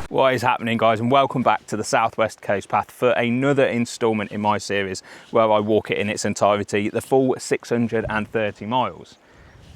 What is happening, guys, and welcome back to the Southwest Coast Path for another instalment in my series where I walk it in its entirety, the full 630 miles.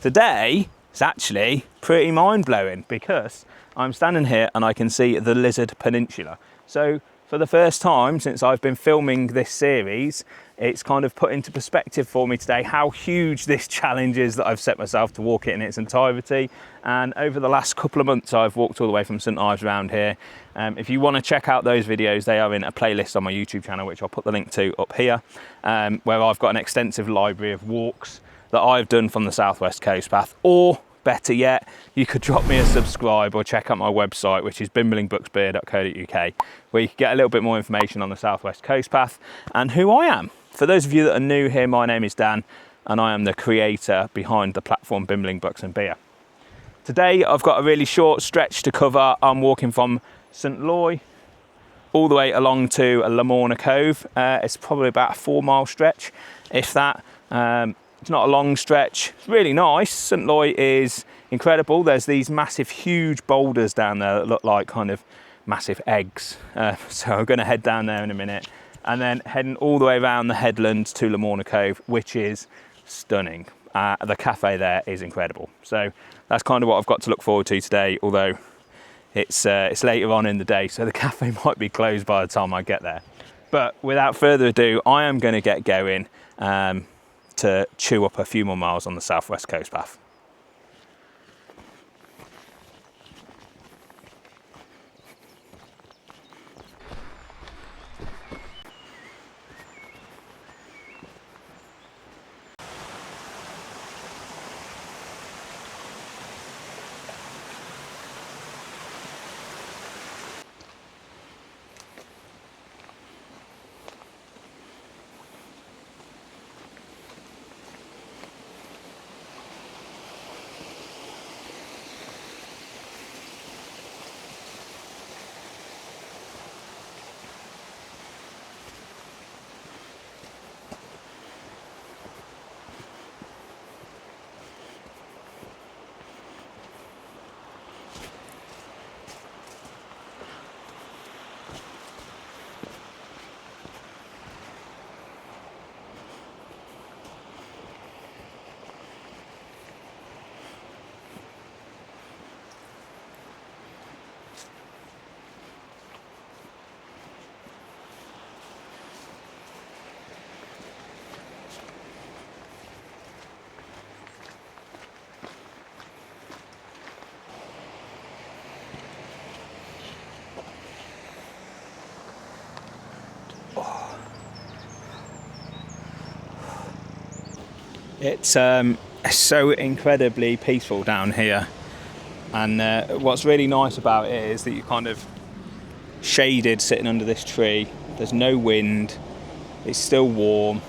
Today it's actually pretty mind-blowing because I'm standing here and I can see the Lizard Peninsula. So for the first time since I've been filming this series, it's kind of put into perspective for me today how huge this challenge is that I've set myself to walk it in its entirety. And over the last couple of months, I've walked all the way from St Ives around here. If you want to check out those videos, they are in a playlist on my YouTube channel, which I'll put the link to up here, where I've got an extensive library of walks that I've done from the Southwest Coast Path. Or better yet, you could drop me a subscribe or check out my website, which is 𝗘𝗽𝗀𝗀𝗀.co.uk, where you can get a little bit more information on the Southwest Coast Path and who I am. For those of you that are new here, my name is Dan and I am the creator behind the platform 𝗘𝗽𝗀𝗀𝗀. Today I've got a really short stretch to cover. I'm walking from St Loy all the way along to Lamorna Cove. It's probably about a 4-mile stretch, if that. It's not a long stretch. It's really nice. St Loy is incredible. There's these massive, huge boulders down there that look like kind of massive eggs. So I'm going to head down there in a minute and then heading all the way around the headland to Lamorna Cove, which is stunning. The cafe there is incredible. So that's kind of what I've got to look forward to today, although it's later on in the day, so the cafe might be closed by the time I get there. But without further ado, I am going to get going to chew up a few more miles on the Southwest Coast Path. It's so incredibly peaceful down here, and what's really nice about it is that you're kind of shaded sitting under this tree. There's no wind, it's still warm.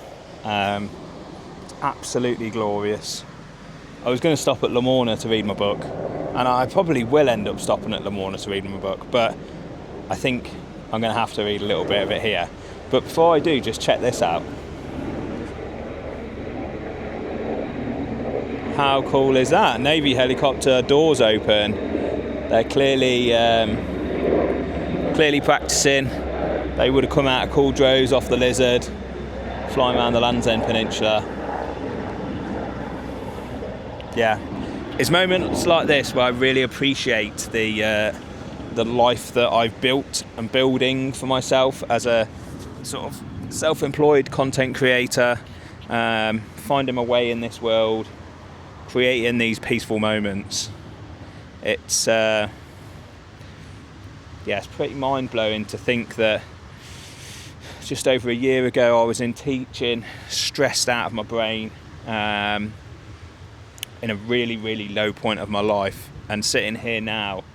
It's absolutely glorious. I was going to stop at Lamorna to read my book, and I probably will end up stopping at Lamorna to read my book, but I think I'm going to have to read a little bit of it here. But before I do, just check this out. How cool is that? Navy helicopter, doors open. They're clearly practicing. They would have come out of Coudreau's off the Lizard, flying around the Land's End Peninsula. Yeah, it's moments like this where I really appreciate the life that I've built and building for myself as a sort of self-employed content creator, finding my way in this world, creating these peaceful moments. It's it's pretty mind-blowing to think that just over a year ago I was in teaching, stressed out of my brain, in a really, really low point of my life, and sitting here now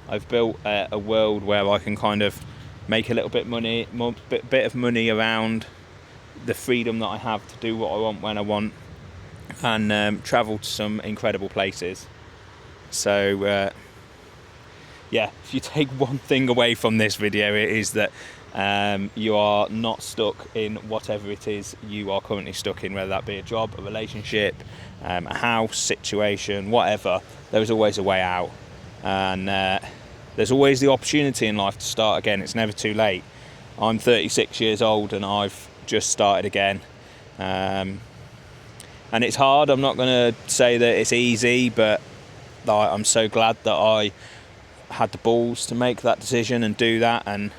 I've built a world where I can kind of make a little bit of money around the freedom that I have to do what I want when I want, and travel to some incredible places. So if you take one thing away from this video, it is that you are not stuck in whatever it is you are currently stuck in, whether that be a job, a relationship, a house situation, whatever. There is always a way out, and there's always the opportunity in life to start again. It's never too late. I'm 36 years old and I've just started again. And it's hard. I'm not going to say that it's easy, but I'm so glad that I had the balls to make that decision and do that and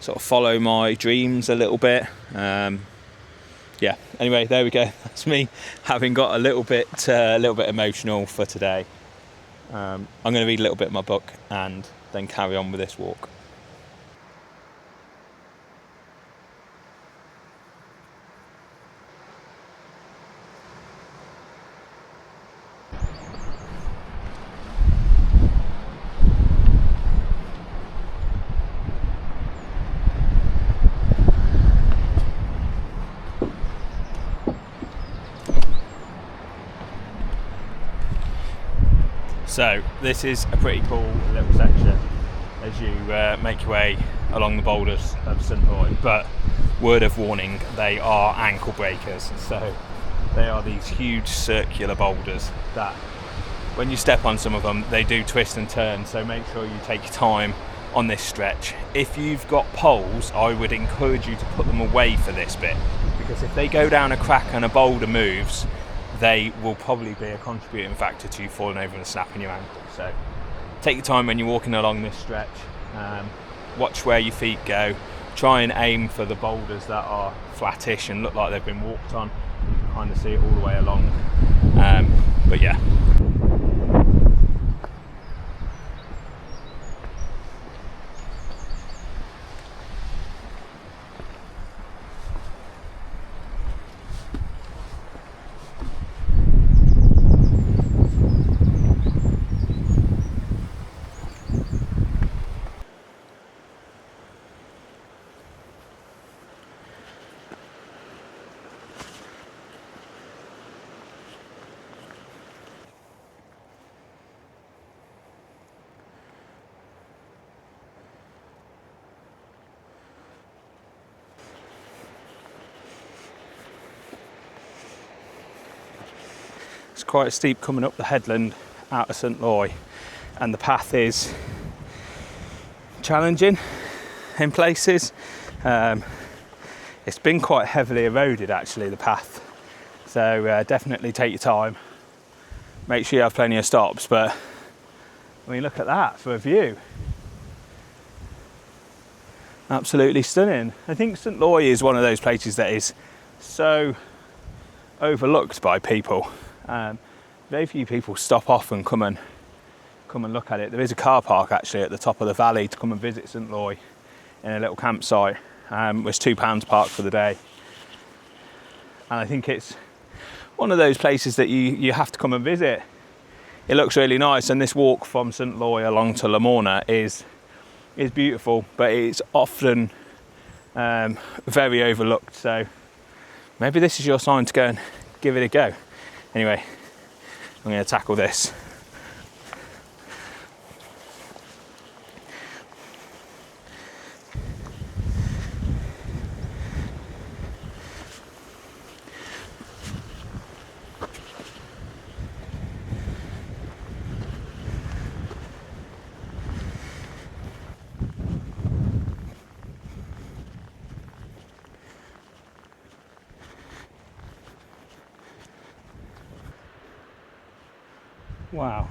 sort of follow my dreams a little bit. Yeah, anyway, there we go. That's me having got a little bit emotional for today. I'm going to read a little bit of my book and then carry on with this walk. So this is a pretty cool little section as you make your way along the boulders of St Loy, but word of warning, they are ankle breakers. So they are these huge circular boulders that when you step on some of them, they do twist and turn, so make sure you take your time on this stretch. If you've got poles, I would encourage you to put them away for this bit, because if they go down a crack and a boulder moves, they will probably be a contributing factor to you falling over and snapping your ankle. So take your time when you're walking along this stretch. Watch where your feet go. Try and aim for the boulders that are flattish and look like they've been walked on. You can kind of see it all the way along. But yeah. It's quite steep coming up the headland out of St Loy, and the path is challenging in places. It's been quite heavily eroded actually, the path, so definitely take your time, make sure you have plenty of stops. But I mean, look at that for a view, absolutely stunning. I think St Loy is one of those places that is so overlooked by people. Very few people stop off and come and look at it. There is a car park actually at the top of the valley to come and visit St Loy in a little campsite. It's £2 park for the day, and I think it's one of those places that you have to come and visit. It looks really nice, and this walk from St Loy along to Lamorna is beautiful, but it's often very overlooked. So maybe this is your sign to go and give it a go. Anyway, I'm going to tackle this. Wow.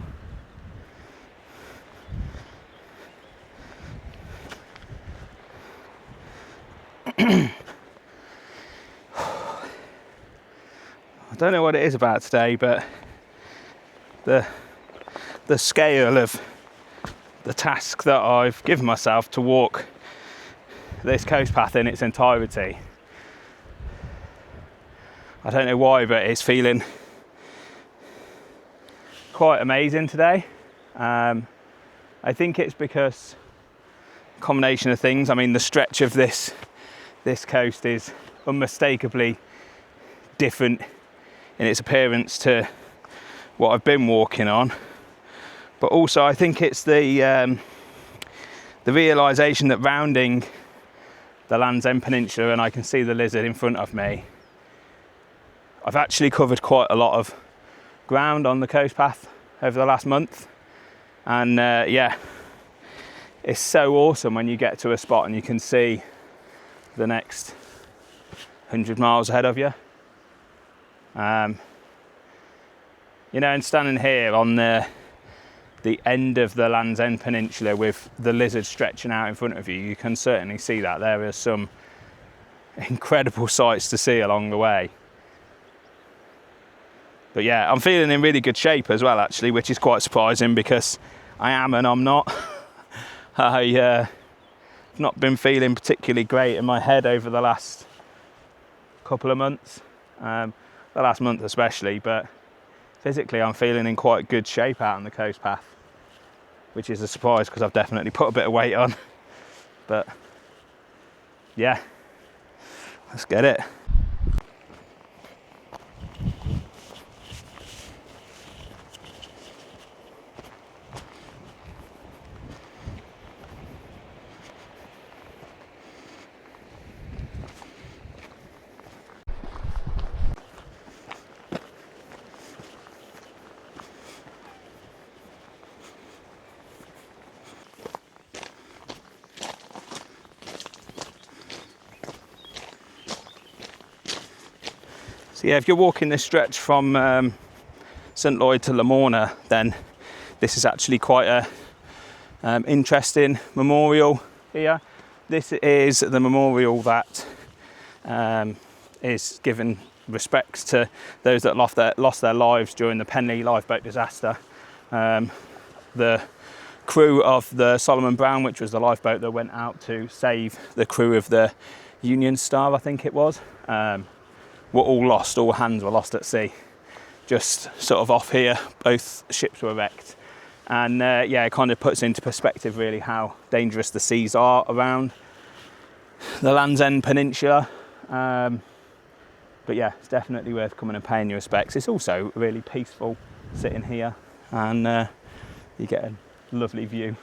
I don't know what it is about today, but the scale of the task that I've given myself to walk this coast path in its entirety, I don't know why, but it's feeling quite amazing today. I think it's because a combination of things. I mean, the stretch of this coast is unmistakably different in its appearance to what I've been walking on, but also I think it's the realization that rounding the Land's End Peninsula, and I can see the lizard in front of me, I've actually covered quite a lot of ground on the coast path over the last month, and yeah, it's so awesome when you get to a spot and you can see the next 100 miles ahead of you. You know, and standing here on the end of the Land's End Peninsula with the Lizard stretching out in front of you, you can certainly see that there are some incredible sights to see along the way. But yeah, I'm feeling in really good shape as well, actually, which is quite surprising because I am and I'm not. I've not been feeling particularly great in my head over the last couple of months, the last month especially, but physically I'm feeling in quite good shape out on the coast path, which is a surprise because I've definitely put a bit of weight on. But yeah, let's get it. So yeah, if you're walking this stretch from St Loy to Lamorna, then this is actually quite a interesting memorial here. This is the memorial that is given respects to those that lost their lives during the Penleigh lifeboat disaster. The crew of the Solomon Brown, which was the lifeboat that went out to save the crew of the Union Star, I think it was, were all lost. All hands were lost at sea. Just sort of off here, both ships were wrecked. And yeah, it kind of puts into perspective really how dangerous the seas are around the Land's End Peninsula. But yeah, it's definitely worth coming and paying your respects. It's also really peaceful sitting here, and you get a lovely view.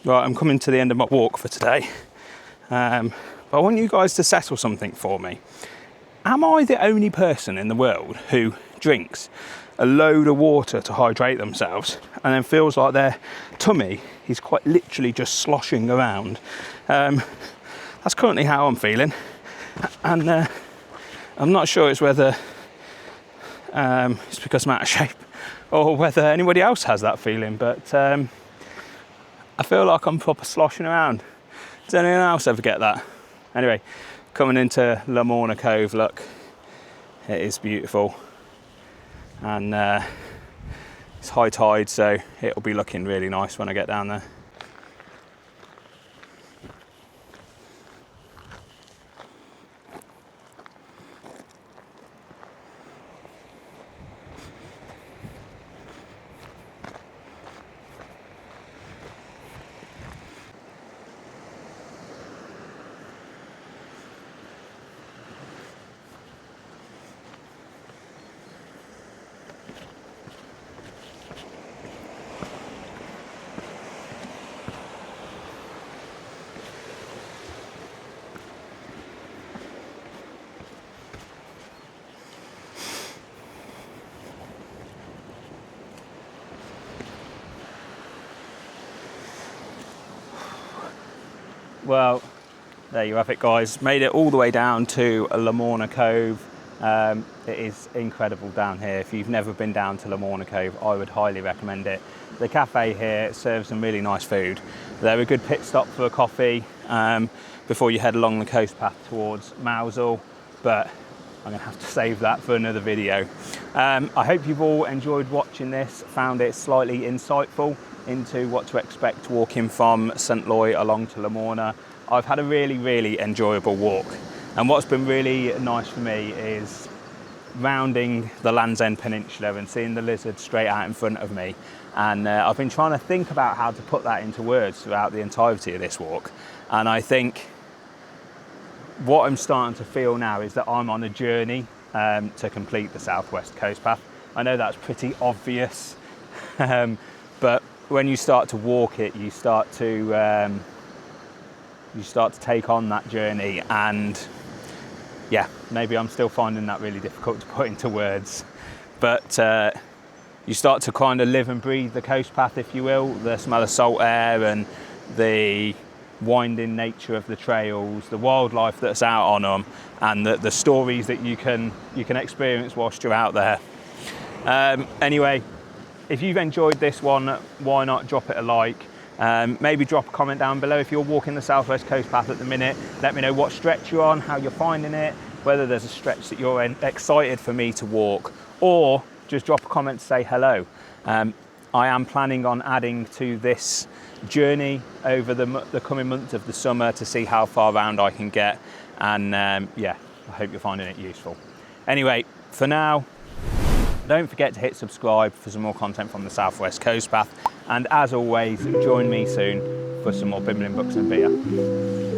Right, I'm coming to the end of my walk for today, but I want you guys to settle something for me. Am I the only person in the world who drinks a load of water to hydrate themselves and then feels like their tummy is quite literally just sloshing around? That's currently how I'm feeling, and I'm not sure it's whether it's because I'm out of shape or whether anybody else has that feeling, but I feel like I'm proper sloshing around. Does anyone else ever get that? Anyway, coming into Lamorna Cove, look, it is beautiful, and it's high tide, so it'll be looking really nice when I get down there. Well, there you have it, guys. Made it all the way down to Lamorna Cove. It is incredible down here. If you've never been down to Lamorna Cove, I would highly recommend it. The cafe here serves some really nice food. They're a good pit stop for a coffee before you head along the coast path towards Mousehole, but I'm gonna have to save that for another video. I hope you've all enjoyed watching this, found it slightly insightful into what to expect walking from St Loy along to Lamorna. I've had a really enjoyable walk, and what's been really nice for me is rounding the Land's End Peninsula and seeing the lizard straight out in front of me. And I've been trying to think about how to put that into words throughout the entirety of this walk. And I think what I'm starting to feel now is that I'm on a journey to complete the Southwest Coast Path. I know that's pretty obvious, but when you start to walk it, you start to take on that journey. And yeah, maybe I'm still finding that really difficult to put into words, but you start to kind of live and breathe the coast path, if you will, the smell of salt air and the winding nature of the trails, the wildlife that's out on them, and the stories that you can experience whilst you're out there. Anyway, if you've enjoyed this one, why not drop it a like? Maybe drop a comment down below if you're walking the Southwest Coast Path at the minute. Let me know what stretch you're on, how you're finding it, whether there's a stretch that you're excited for me to walk, or just drop a comment to say hello. I am planning on adding to this journey over the coming months of the summer to see how far round I can get, and yeah, I hope you're finding it useful. Anyway, for now, don't forget to hit subscribe for some more content from the Southwest Coast Path, and as always, join me soon for some more bimbling books and beer.